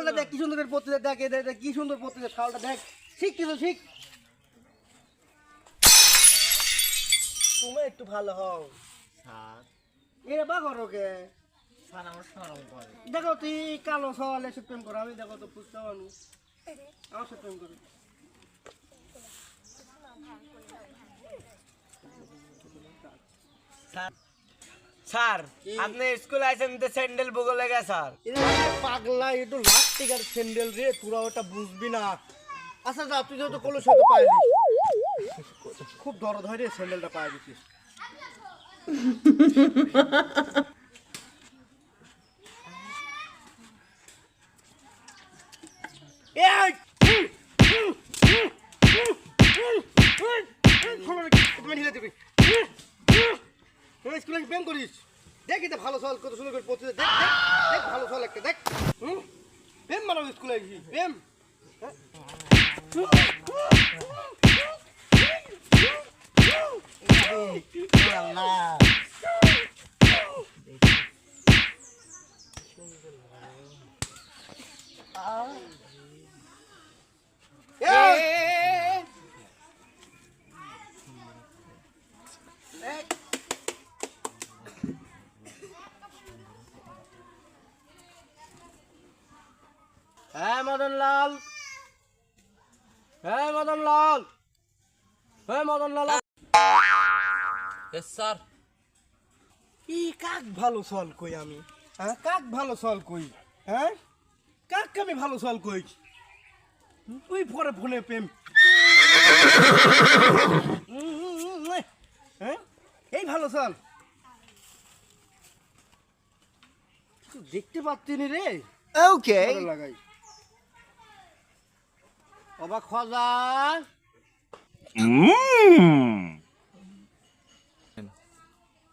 শাওয়ালটা দেখ কি সুন্দর করে পড়তেছে, দেখ দেখ কি সুন্দর পড়তেছে শাওয়ালটা দেখ। শিখ কিছু শিখ, তুমি একটু ভালো হও। স্যার এরা বা করো কে? স্যার আমার শরম করে। দেখো তুই কালো শাওয়ালে এসে প্রেম করো, আমি দেখো তো ফুচকা বানু আমার সাথে প্রেম করি। স্যার আপনি স্কুল আইছেন তো স্যান্ডেল বগলে লেগে স্যার। পাগলা একটু লাখ টিকার স্যান্ডেল রে, তোরা ওটা বুঝবি না। আচ্ছা যা, তুই যেহেতু কলের সাথে পাইলি, খুব দরদ হয় রে স্যান্ডেলটা পাই দিচ্ছিস। স্কুলে প্রেম করিস, দেখ এটা ভালো সওয়াল কত সুন্দর করে পড়তে, দেখ দেখ দেখ ভালো সওয়াল একটা দেখ। প্রেম মানব স্কুলে প্রেম। হ্যাঁ মদন লাল, হ্যাঁ মদন লাল, হ্যাঁ মদন লাল। স্যার ই কাক ভালো সওয়াল কই আমি? হ্যাঁ কাক ভালো সওয়াল কই? হ্যাঁ কাক আমি ভালো সওয়াল কই? তুই পরে ফোনে প্রেম। হ্যাঁ এই ভালো সওয়াল দেখতে পাচ্ছি নি রে। ওকে লাগাই অবাক খজা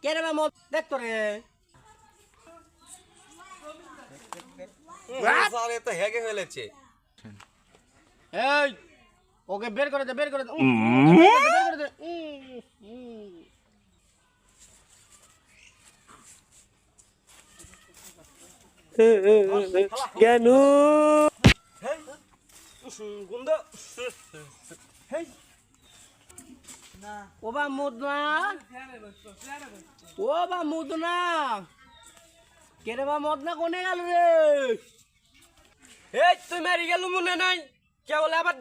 কে রে মদ দেখ তো রে। স্যার এ তো হেগে ফেলেছে। এই ওকে বের করে দে, বের করে দে, বের করে দে। কেন গুন্দ ওবা মুদনা, ওবা মুদনা কেরে বা মদনা কোনে গেল রে? এই তুই মারি গেল মনে নাই কেবল আবার